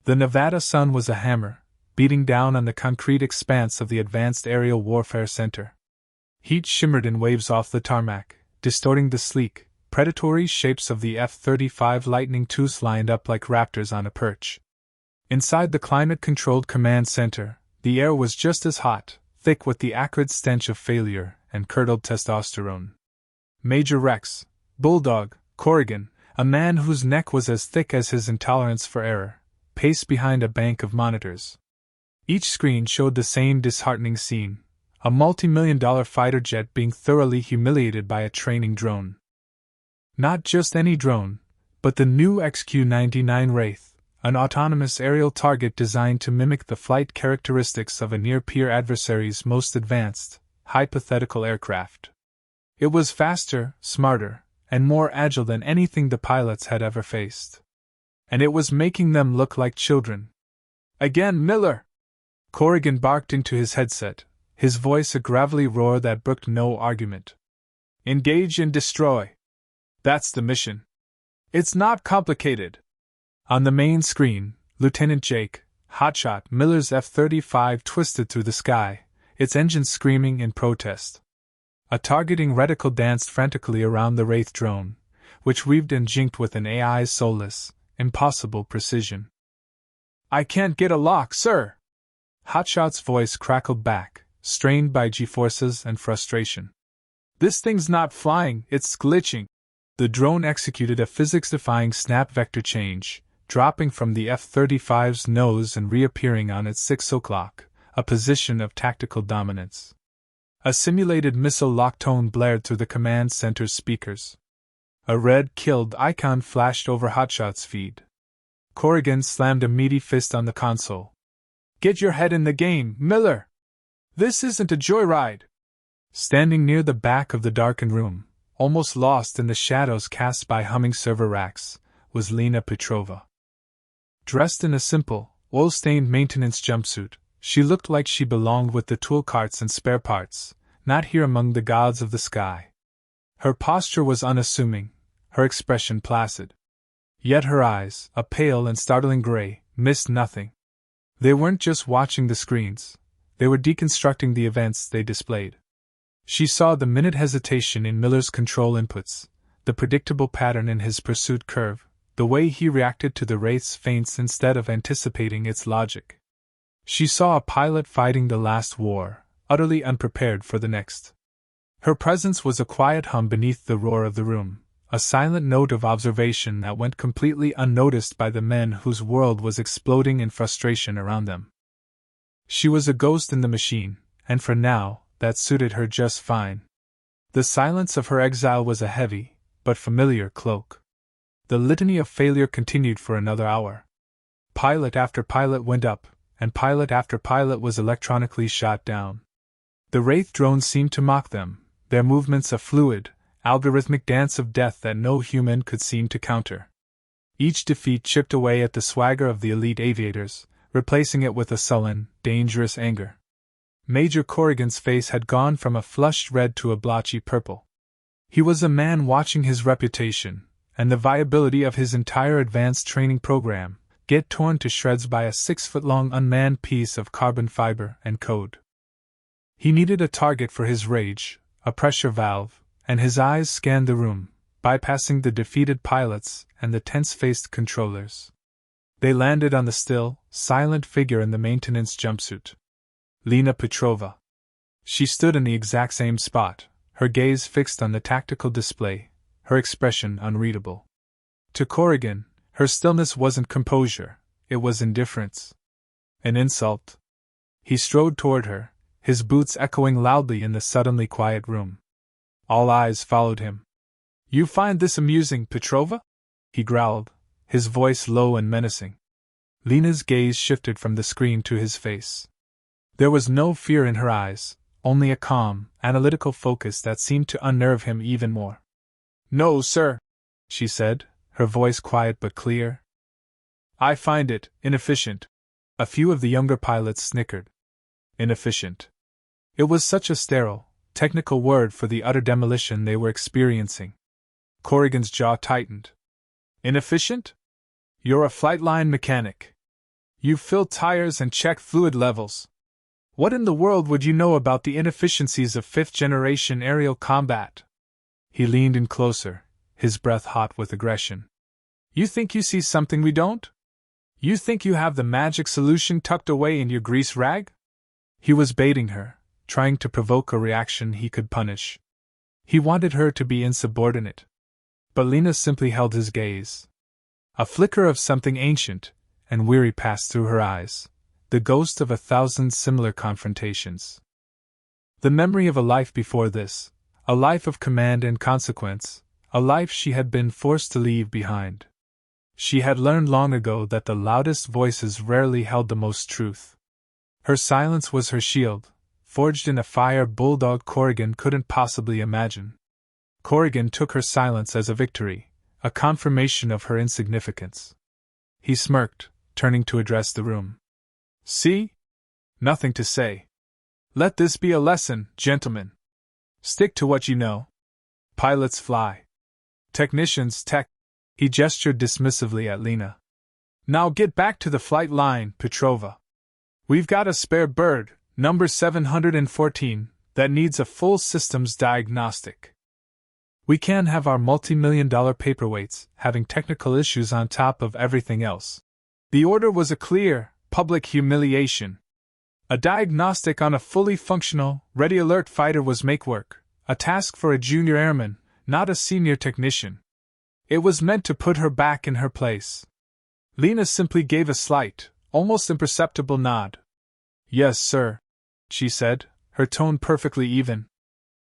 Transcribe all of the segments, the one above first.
The Nevada sun was a hammer, beating down on the concrete expanse of the Advanced Aerial Warfare Center. Heat shimmered in waves off the tarmac, distorting the sleek, predatory shapes of the F-35 Lightning IIs lined up like raptors on a perch. Inside the climate-controlled command center, the air was just as hot, thick with the acrid stench of failure and curdled testosterone. Major Rex, Bulldog, Corrigan, a man whose neck was as thick as his intolerance for error, paced behind a bank of monitors. Each screen showed the same disheartening scene, a multi-million-dollar fighter jet being thoroughly humiliated by a training drone. Not just any drone, but the new XQ-99 Wraith, an autonomous aerial target designed to mimic the flight characteristics of a near-peer adversary's most advanced, hypothetical aircraft. It was faster, smarter, and more agile than anything the pilots had ever faced. And it was making them look like children. "Again, Miller!" Corrigan barked into his headset, his voice a gravelly roar that brooked no argument. "Engage and destroy. That's the mission. It's not complicated." On the main screen, Lieutenant Jake, Hotshot Miller's F-35 twisted through the sky, its engines screaming in protest. A targeting reticle danced frantically around the Wraith drone, which weaved and jinked with an AI's soulless, impossible precision. "I can't get a lock, sir!" Hotshot's voice crackled back, strained by G-forces and frustration. "This thing's not flying, it's glitching." The drone executed a physics-defying snap vector change, dropping from the F-35's nose and reappearing on its 6 o'clock, a position of tactical dominance. A simulated missile lock tone blared through the command center's speakers. A red killed icon flashed over Hotshot's feed. Corrigan slammed a meaty fist on the console. "Get your head in the game, Miller! This isn't a joyride!" Standing near the back of the darkened room, almost lost in the shadows cast by humming server racks, was Lena Petrova. Dressed in a simple, oil-stained maintenance jumpsuit, she looked like she belonged with the tool carts and spare parts, not here among the gods of the sky. Her posture was unassuming, her expression placid. Yet her eyes, a pale and startling gray, missed nothing. They weren't just watching the screens, they were deconstructing the events they displayed. She saw the minute hesitation in Miller's control inputs, the predictable pattern in his pursuit curve, the way he reacted to the Wraith's feints instead of anticipating its logic. She saw a pilot fighting the last war, utterly unprepared for the next. Her presence was a quiet hum beneath the roar of the room, a silent note of observation that went completely unnoticed by the men whose world was exploding in frustration around them. She was a ghost in the machine, and for now, that suited her just fine. The silence of her exile was a heavy, but familiar cloak. The litany of failure continued for another hour. Pilot after pilot went up, and pilot after pilot was electronically shot down. The Wraith drones seemed to mock them, their movements a fluid, algorithmic dance of death that no human could seem to counter. Each defeat chipped away at the swagger of the elite aviators, replacing it with a sullen, dangerous anger. Major Corrigan's face had gone from a flushed red to a blotchy purple. He was a man watching his reputation, and the viability of his entire advanced training program, get torn to shreds by a 6-foot-long unmanned piece of carbon fiber and code. He needed a target for his rage, a pressure valve, and his eyes scanned the room, bypassing the defeated pilots and the tense-faced controllers. They landed on the still, silent figure in the maintenance jumpsuit. Lena Petrova. She stood in the exact same spot, her gaze fixed on the tactical display, her expression unreadable. To Corrigan, her stillness wasn't composure, it was indifference. An insult. He strode toward her, his boots echoing loudly in the suddenly quiet room. All eyes followed him. "You find this amusing, Petrova?" he growled, his voice low and menacing. Lena's gaze shifted from the screen to his face. There was no fear in her eyes, only a calm, analytical focus that seemed to unnerve him even more. "No, sir," she said, her voice quiet but clear. "I find it inefficient." A few of the younger pilots snickered. Inefficient. It was such a sterile, technical word for the utter demolition they were experiencing. Corrigan's jaw tightened. "Inefficient? You're a flight line mechanic. You fill tires and check fluid levels. What in the world would you know about the inefficiencies of fifth-generation aerial combat? He leaned in closer, his breath hot with aggression. You think you see something we don't? You think you have the magic solution tucked away in your grease rag? He was baiting her, trying to provoke a reaction he could punish. He wanted her to be insubordinate. But Lena simply held his gaze. A flicker of something ancient and weary passed through her eyes, the ghost of 1,000 similar confrontations. The memory of a life before this, a life of command and consequence, a life she had been forced to leave behind. She had learned long ago that the loudest voices rarely held the most truth. Her silence was her shield, forged in a fire bulldog Corrigan couldn't possibly imagine. Corrigan took her silence as a victory, a confirmation of her insignificance. He smirked, turning to address the room. See? Nothing to say. Let this be a lesson, gentlemen. Stick to what you know. Pilots fly. Technicians tech. He gestured dismissively at Lena. Now get back to the flight line, Petrova. We've got a spare bird, number 714, that needs a full systems diagnostic. We can't have our multi-million-dollar paperweights having technical issues on top of everything else. The order was a clear, public humiliation. A diagnostic on a fully functional, ready-alert fighter was make work, a task for a junior airman, not a senior technician. It was meant to put her back in her place. Lena simply gave a slight, almost imperceptible nod. Yes, sir, she said, her tone perfectly even.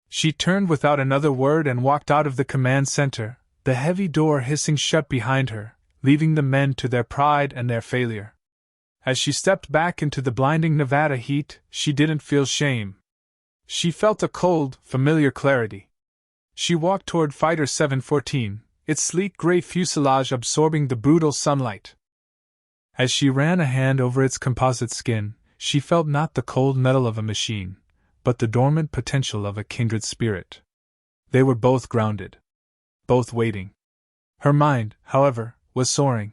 She turned without another word and walked out of the command center, the heavy door hissing shut behind her, leaving the men to their pride and their failure. As she stepped back into the blinding Nevada heat, she didn't feel shame. She felt a cold, familiar clarity. She walked toward Fighter 714, its sleek gray fuselage absorbing the brutal sunlight. As she ran a hand over its composite skin, she felt not the cold metal of a machine, but the dormant potential of a kindred spirit. They were both grounded. Both waiting. Her mind, however, was soaring.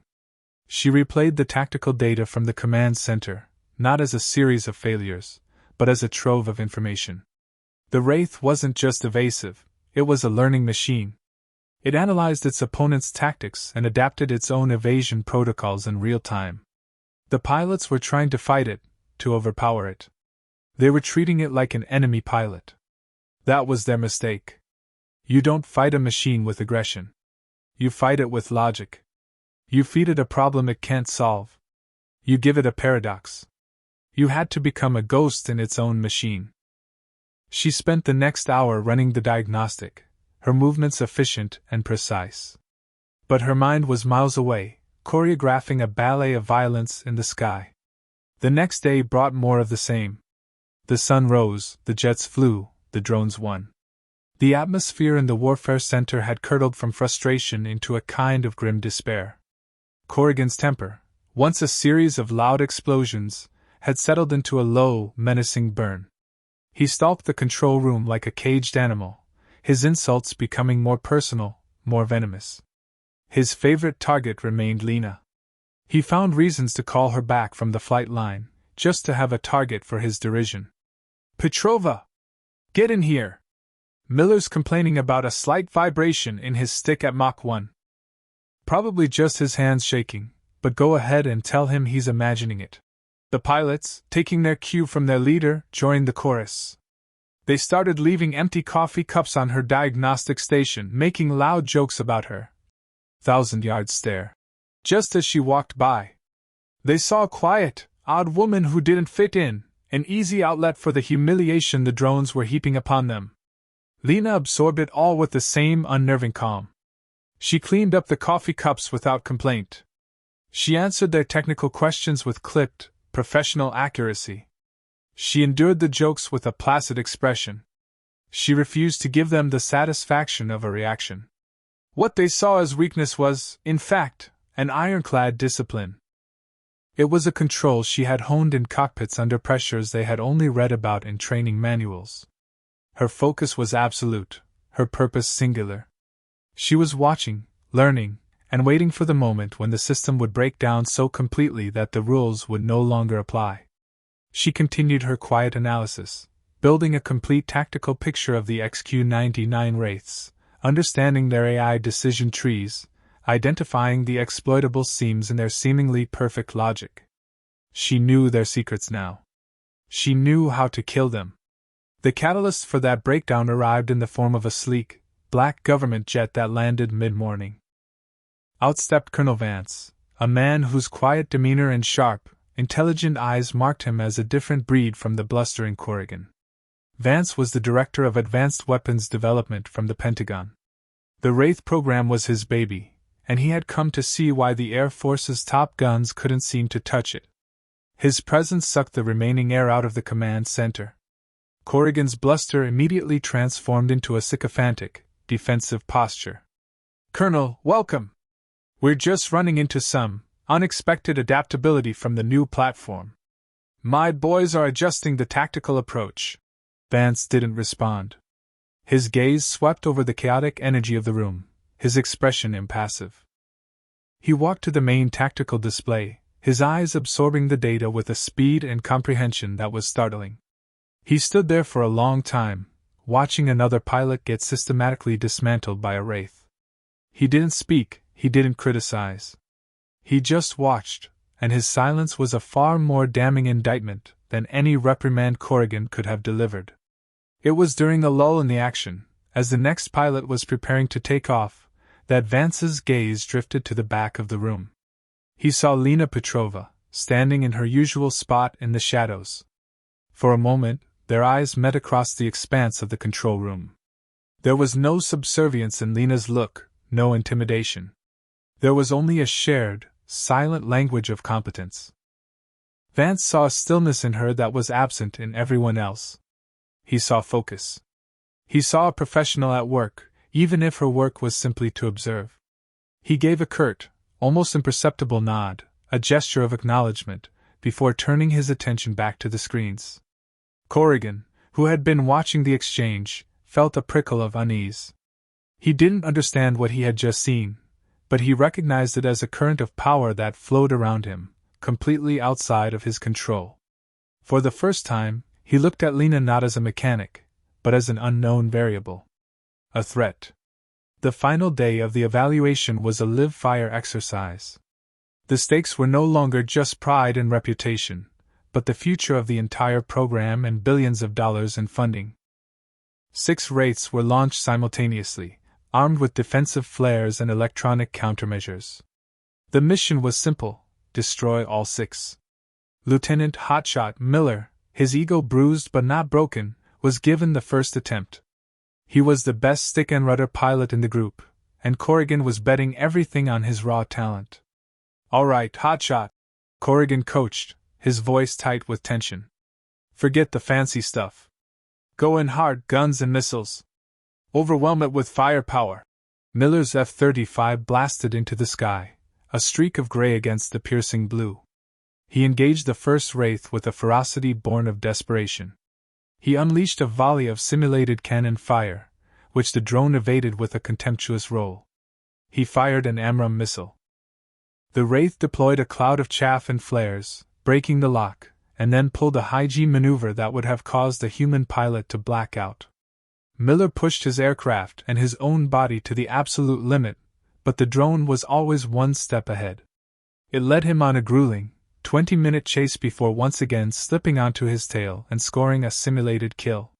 She replayed the tactical data from the command center, not as a series of failures, but as a trove of information. The Wraith wasn't just evasive, it was a learning machine. It analyzed its opponent's tactics and adapted its own evasion protocols in real time. The pilots were trying to fight it, to overpower it. They were treating it like an enemy pilot. That was their mistake. You don't fight a machine with aggression. You fight it with logic. You feed it a problem it can't solve. You give it a paradox. You had to become a ghost in its own machine. She spent the next hour running the diagnostic, her movements efficient and precise. But her mind was miles away, choreographing a ballet of violence in the sky. The next day brought more of the same. The sun rose, the jets flew, the drones won. The atmosphere in the warfare center had curdled from frustration into a kind of grim despair. Corrigan's temper, once a series of loud explosions, had settled into a low, menacing burn. He stalked the control room like a caged animal, his insults becoming more personal, more venomous. His favorite target remained Lena. He found reasons to call her back from the flight line, just to have a target for his derision. Petrova! Get in here! Miller's complaining about a slight vibration in his stick at Mach 1. Probably just his hands shaking, but go ahead and tell him he's imagining it. The pilots, taking their cue from their leader, joined the chorus. They started leaving empty coffee cups on her diagnostic station, making loud jokes about her. 1,000-yard stare. Just as she walked by, they saw a quiet, odd woman who didn't fit in, an easy outlet for the humiliation the drones were heaping upon them. Lena absorbed it all with the same unnerving calm. She cleaned up the coffee cups without complaint. She answered their technical questions with clipped, professional accuracy. She endured the jokes with a placid expression. She refused to give them the satisfaction of a reaction. What they saw as weakness was, in fact, an ironclad discipline. It was a control she had honed in cockpits under pressures they had only read about in training manuals. Her focus was absolute, her purpose singular. She was watching, learning, and waiting for the moment when the system would break down so completely that the rules would no longer apply. She continued her quiet analysis, building a complete tactical picture of the XQ-99 wraiths, understanding their AI decision trees, identifying the exploitable seams in their seemingly perfect logic. She knew their secrets now. She knew how to kill them. The catalyst for that breakdown arrived in the form of a sleek, black government jet that landed mid-morning. Out stepped Colonel Vance, a man whose quiet demeanor and sharp, intelligent eyes marked him as a different breed from the blustering Corrigan. Vance was the director of advanced weapons development from the Pentagon. The Wraith program was his baby, and he had come to see why the Air Force's top guns couldn't seem to touch it. His presence sucked the remaining air out of the command center. Corrigan's bluster immediately transformed into a sycophantic, defensive posture. "Colonel, welcome! We're just running into some unexpected adaptability from the new platform. My boys are adjusting the tactical approach." Vance didn't respond. His gaze swept over the chaotic energy of the room, his expression impassive. He walked to the main tactical display, his eyes absorbing the data with a speed and comprehension that was startling. He stood there for a long time, watching another pilot get systematically dismantled by a wraith. He didn't speak, he didn't criticize. He just watched, and his silence was a far more damning indictment than any reprimand Corrigan could have delivered. It was during a lull in the action, as the next pilot was preparing to take off, that Vance's gaze drifted to the back of the room. He saw Lena Petrova, standing in her usual spot in the shadows. For a moment, their eyes met across the expanse of the control room. There was no subservience in Lena's look, no intimidation. There was only a shared, silent language of competence. Vance saw a stillness in her that was absent in everyone else. He saw focus. He saw a professional at work, even if her work was simply to observe. He gave a curt, almost imperceptible nod, a gesture of acknowledgement, before turning his attention back to the screens. Corrigan, who had been watching the exchange, felt a prickle of unease. He didn't understand what he had just seen, but he recognized it as a current of power that flowed around him, completely outside of his control. For the first time, he looked at Lena not as a mechanic, but as an unknown variable. A threat. The final day of the evaluation was a live-fire exercise. The stakes were no longer just pride and reputation, but the future of the entire program and billions of dollars in funding. 6 wraiths were launched simultaneously, armed with defensive flares and electronic countermeasures. The mission was simple: destroy all 6. Lieutenant Hotshot Miller, his ego bruised but not broken, was given the first attempt. He was the best stick and rudder pilot in the group, and Corrigan was betting everything on his raw talent. "All right, Hotshot," Corrigan coached, his voice tight with tension. "Forget the fancy stuff. Go in hard, guns and missiles. Overwhelm it with firepower." Miller's F-35 blasted into the sky, a streak of gray against the piercing blue. He engaged the first wraith with a ferocity born of desperation. He unleashed a volley of simulated cannon fire, which the drone evaded with a contemptuous roll. He fired an AMRAAM missile. The wraith deployed a cloud of chaff and flares, breaking the lock, and then pulled a high-G maneuver that would have caused a human pilot to black out. Miller pushed his aircraft and his own body to the absolute limit, but the drone was always one step ahead. It led him on a grueling, 20-minute chase before once again slipping onto his tail and scoring a simulated kill.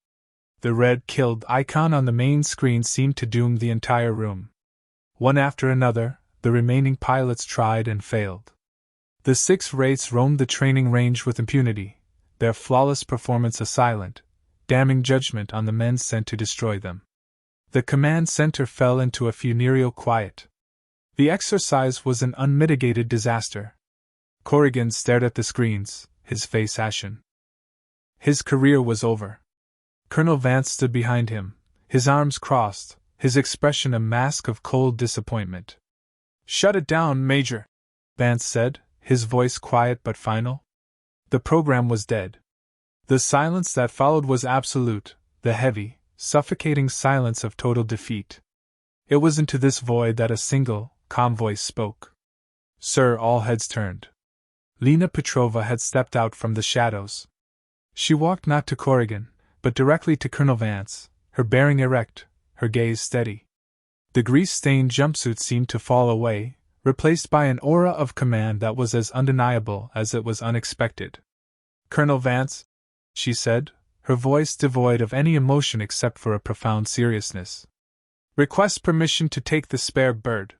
The red killed icon on the main screen seemed to doom the entire room. One after another, the remaining pilots tried and failed. The 6 wraiths roamed the training range with impunity, their flawless performance a silent, damning judgment on the men sent to destroy them. The command center fell into a funereal quiet. The exercise was an unmitigated disaster. Corrigan stared at the screens, his face ashen. His career was over. Colonel Vance stood behind him, his arms crossed, his expression a mask of cold disappointment. "Shut it down, Major," Vance said, his voice quiet but final. The program was dead. The silence that followed was absolute, the heavy, suffocating silence of total defeat. It was into this void that a single, calm voice spoke. Sir, all heads turned. Lena Petrova had stepped out from the shadows. She walked not to Corrigan, but directly to Colonel Vance, her bearing erect, her gaze steady. The grease-stained jumpsuit seemed to fall away, replaced by an aura of command that was as undeniable as it was unexpected. Colonel Vance, she said, her voice devoid of any emotion except for a profound seriousness. Request permission to take the spare bird.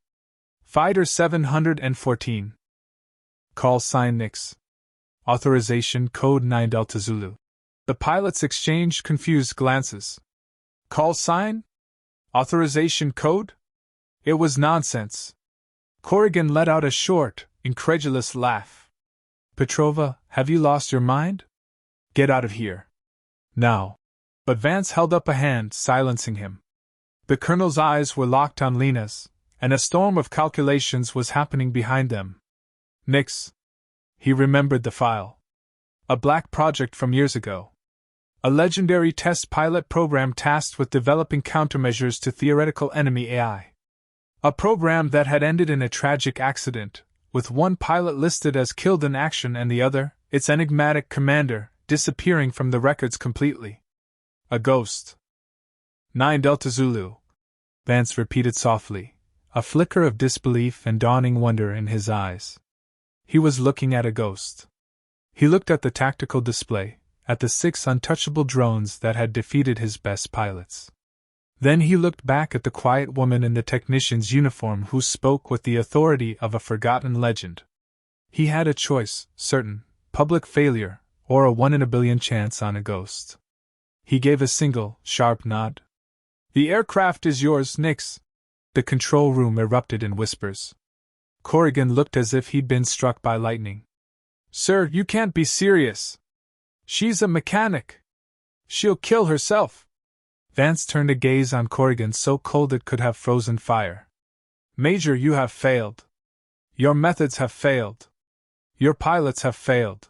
Fighter 714. Call sign Nix. Authorization code 9 Delta Zulu. The pilots exchanged confused glances. Call sign? Authorization code? It was nonsense. Corrigan let out a short, incredulous laugh. Petrova, have you lost your mind? Get out of here. Now. But Vance held up a hand, silencing him. The colonel's eyes were locked on Lena's, and a storm of calculations was happening behind them. Nix. He remembered the file. A black project from years ago. A legendary test pilot program tasked with developing countermeasures to theoretical enemy AI. A program that had ended in a tragic accident, with one pilot listed as killed in action and the other, its enigmatic commander, disappearing from the records completely. A ghost. 9 Delta Zulu. Vance repeated softly, a flicker of disbelief and dawning wonder in his eyes. He was looking at a ghost. He looked at the tactical display, at the 6 untouchable drones that had defeated his best pilots. Then he looked back at the quiet woman in the technician's uniform who spoke with the authority of a forgotten legend. He had a choice, certain, public failure, or a 1 in a billion chance on a ghost. He gave a single, sharp nod. The aircraft is yours, Nix. The control room erupted in whispers. Corrigan looked as if he'd been struck by lightning. Sir, you can't be serious. She's a mechanic. She'll kill herself. Vance turned a gaze on Corrigan so cold it could have frozen fire. Major, you have failed. Your methods have failed. Your pilots have failed.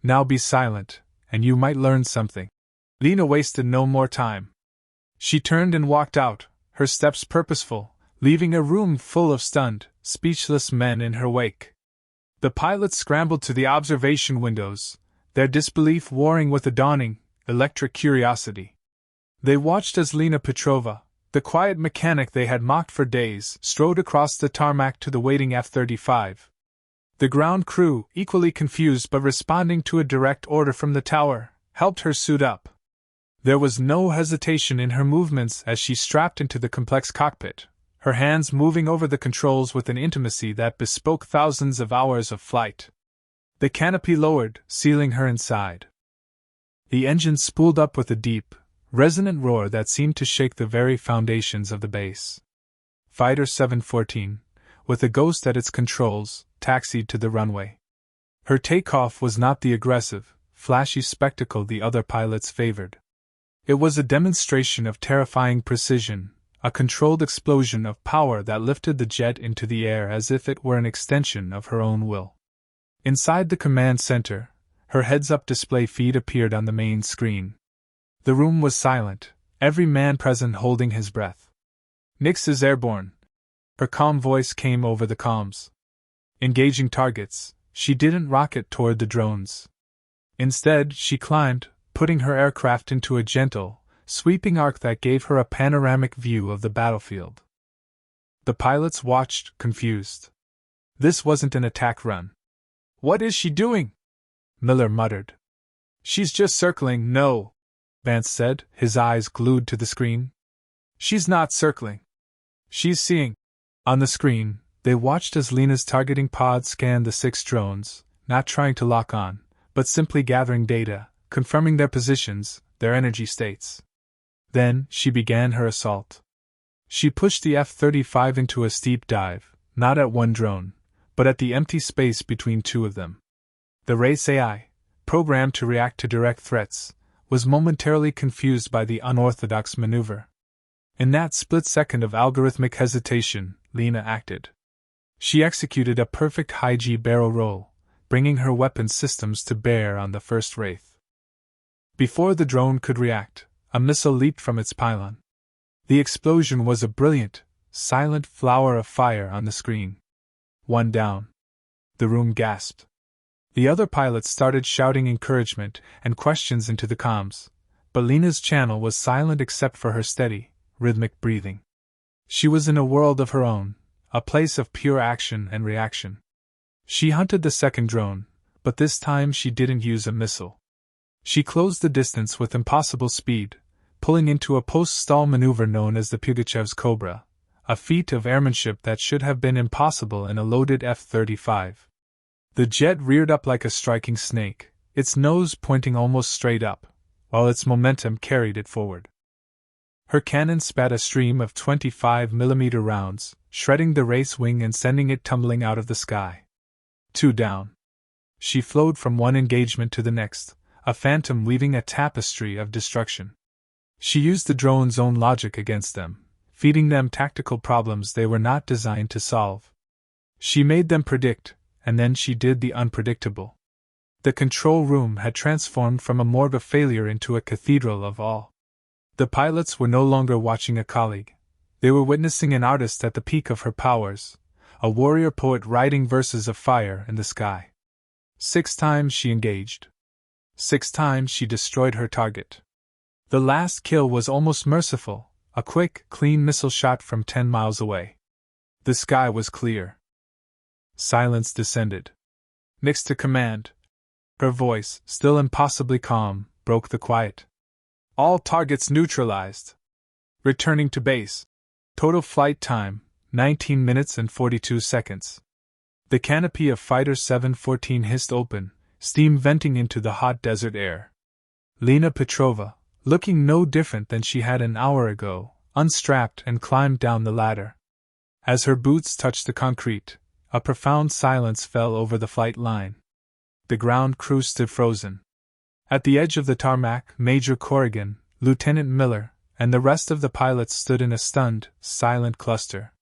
Now be silent, and you might learn something. Lena wasted no more time. She turned and walked out, her steps purposeful, leaving a room full of stunned, speechless men in her wake. The pilots scrambled to the observation windows, their disbelief warring with a dawning, electric curiosity. They watched as Lena Petrova, the quiet mechanic they had mocked for days, strode across the tarmac to the waiting F-35. The ground crew, equally confused but responding to a direct order from the tower, helped her suit up. There was no hesitation in her movements as she strapped into the complex cockpit, her hands moving over the controls with an intimacy that bespoke thousands of hours of flight. The canopy lowered, sealing her inside. The engine spooled up with a deep, resonant roar that seemed to shake the very foundations of the base. Fighter 714, with a ghost at its controls, taxied to the runway. Her takeoff was not the aggressive, flashy spectacle the other pilots favored. It was a demonstration of terrifying precision, a controlled explosion of power that lifted the jet into the air as if it were an extension of her own will. Inside the command center, her heads-up display feed appeared on the main screen. The room was silent, every man present holding his breath. Nix is airborne. Her calm voice came over the comms. Engaging targets, she didn't rocket toward the drones. Instead, she climbed, putting her aircraft into a gentle, sweeping arc that gave her a panoramic view of the battlefield. The pilots watched, confused. This wasn't an attack run. What is she doing? Miller muttered. She's just circling, no, Vance said, his eyes glued to the screen. She's not circling. She's seeing. On the screen, they watched as Lena's targeting pod scanned the 6 drones, not trying to lock on, but simply gathering data, confirming their positions, their energy states. Then, she began her assault. She pushed the F-35 into a steep dive, not at one drone, but at the empty space between 2 of them. The race AI, programmed to react to direct threats, was momentarily confused by the unorthodox maneuver. In that split second of algorithmic hesitation, Lena acted. She executed a perfect high-G barrel roll, bringing her weapon systems to bear on the first wraith. Before the drone could react, a missile leaped from its pylon. The explosion was a brilliant, silent flower of fire on the screen. One down. The room gasped. The other pilots started shouting encouragement and questions into the comms, but Lena's channel was silent except for her steady, rhythmic breathing. She was in a world of her own, a place of pure action and reaction. She hunted the second drone, but this time she didn't use a missile. She closed the distance with impossible speed, pulling into a post-stall maneuver known as the Pugachev's Cobra, a feat of airmanship that should have been impossible in a loaded F-35. The jet reared up like a striking snake, its nose pointing almost straight up, while its momentum carried it forward. Her cannon spat a stream of 25mm rounds, shredding the race wing and sending it tumbling out of the sky. 2 down. She flowed from one engagement to the next, a phantom weaving a tapestry of destruction. She used the drone's own logic against them, feeding them tactical problems they were not designed to solve. She made them predict, and then she did the unpredictable. The control room had transformed from a morgue of failure into a cathedral of awe. The pilots were no longer watching a colleague. They were witnessing an artist at the peak of her powers, a warrior poet writing verses of fire in the sky. 6 times she engaged. 6 times she destroyed her target. The last kill was almost merciful, a quick, clean missile shot from 10 miles away. The sky was clear. Silence descended. Next to command, her voice, still impossibly calm, broke the quiet. All targets neutralized. Returning to base. Total flight time, 19 minutes and 42 seconds. The canopy of Fighter 714 hissed open, steam venting into the hot desert air. Lena Petrova, looking no different than she had an hour ago, unstrapped and climbed down the ladder. As her boots touched the concrete, a profound silence fell over the flight line. The ground crew stood frozen. At the edge of the tarmac, Major Corrigan, Lieutenant Miller, and the rest of the pilots stood in a stunned, silent cluster.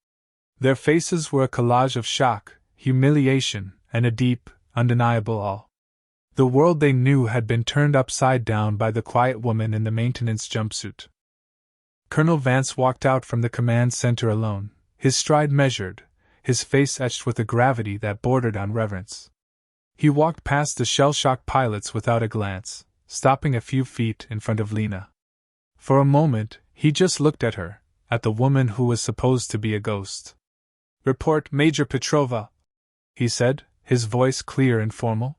Their faces were a collage of shock, humiliation, and a deep, undeniable awe. The world they knew had been turned upside down by the quiet woman in the maintenance jumpsuit. Colonel Vance walked out from the command center alone, his stride measured, his face etched with a gravity that bordered on reverence. He walked past the shell-shocked pilots without a glance, stopping a few feet in front of Lena. For a moment, he just looked at her, at the woman who was supposed to be a ghost. "Report, Major Petrova," he said, his voice clear and formal.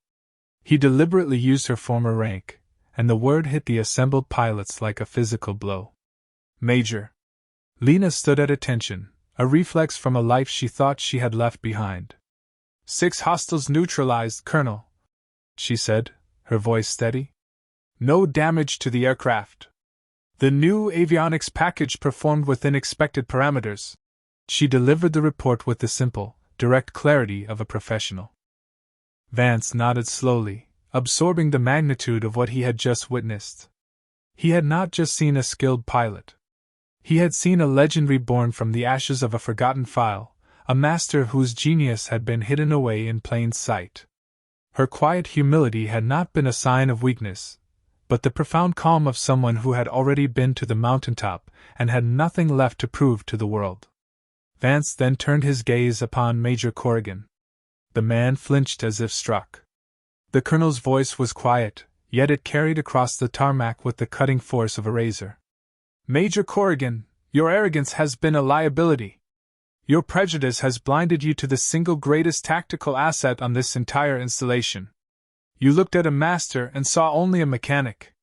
He deliberately used her former rank, and the word hit the assembled pilots like a physical blow. "Major." Lena stood at attention, a reflex from a life she thought she had left behind. 6 hostiles neutralized, Colonel," she said, her voice steady. "No damage to the aircraft. The new avionics package performed within expected parameters." She delivered the report with the simple, direct clarity of a professional. Vance nodded slowly, absorbing the magnitude of what he had just witnessed. He had not just seen a skilled pilot. He had seen a legend reborn from the ashes of a forgotten file, a master whose genius had been hidden away in plain sight. Her quiet humility had not been a sign of weakness, but the profound calm of someone who had already been to the mountaintop and had nothing left to prove to the world. Vance then turned his gaze upon Major Corrigan. The man flinched as if struck. The colonel's voice was quiet, yet it carried across the tarmac with the cutting force of a razor. "Major Corrigan, your arrogance has been a liability. Your prejudice has blinded you to the single greatest tactical asset on this entire installation. You looked at a master and saw only a mechanic.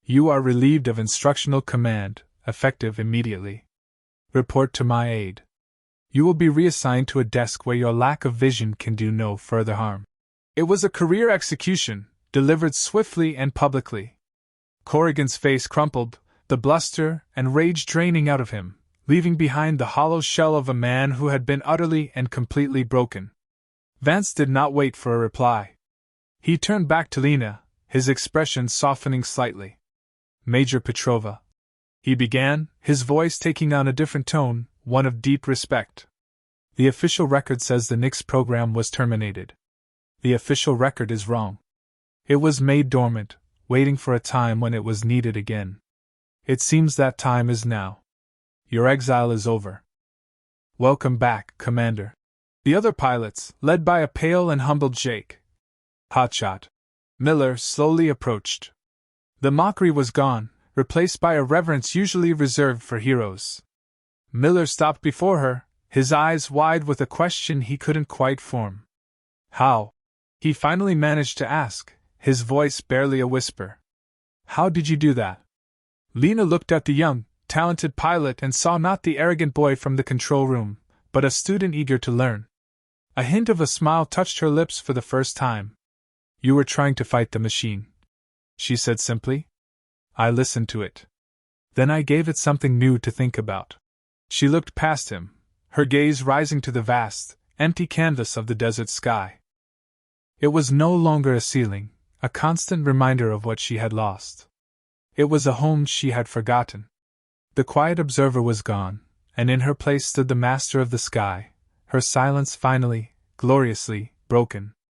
You are relieved of instructional command, effective immediately. Report to my aide. You will be reassigned to a desk where your lack of vision can do no further harm." It was a career execution, delivered swiftly and publicly. Corrigan's face crumpled, the bluster and rage draining out of him, leaving behind the hollow shell of a man who had been utterly and completely broken. Vance did not wait for a reply. He turned back to Lena, his expression softening slightly. "Major Petrova," he began, his voice taking on a different tone, one of deep respect. "The official record says the Nix program was terminated. The official record is wrong. It was made dormant, waiting for a time when it was needed again. It seems that time is now. Your exile is over. "Welcome back, Commander." The other pilots, led by a pale and humbled Jake Hotshot Miller, slowly approached. The mockery was gone, replaced by a reverence usually reserved for heroes. Miller stopped before her, his eyes wide with a question he couldn't quite form. "How?" he finally managed to ask, his voice barely a whisper. "How did you do that?" Lena looked at the young, talented pilot and saw not the arrogant boy from the control room, but a student eager to learn. A hint of a smile touched her lips for the first time. "You were trying to fight the machine," she said simply. "I listened to it. Then I gave it something new to think about." She looked past him, her gaze rising to the vast, empty canvas of the desert sky. It was no longer a ceiling, a constant reminder of what she had lost. It was a home she had forgotten. The quiet observer was gone, and in her place stood the master of the sky, her silence finally, gloriously, broken.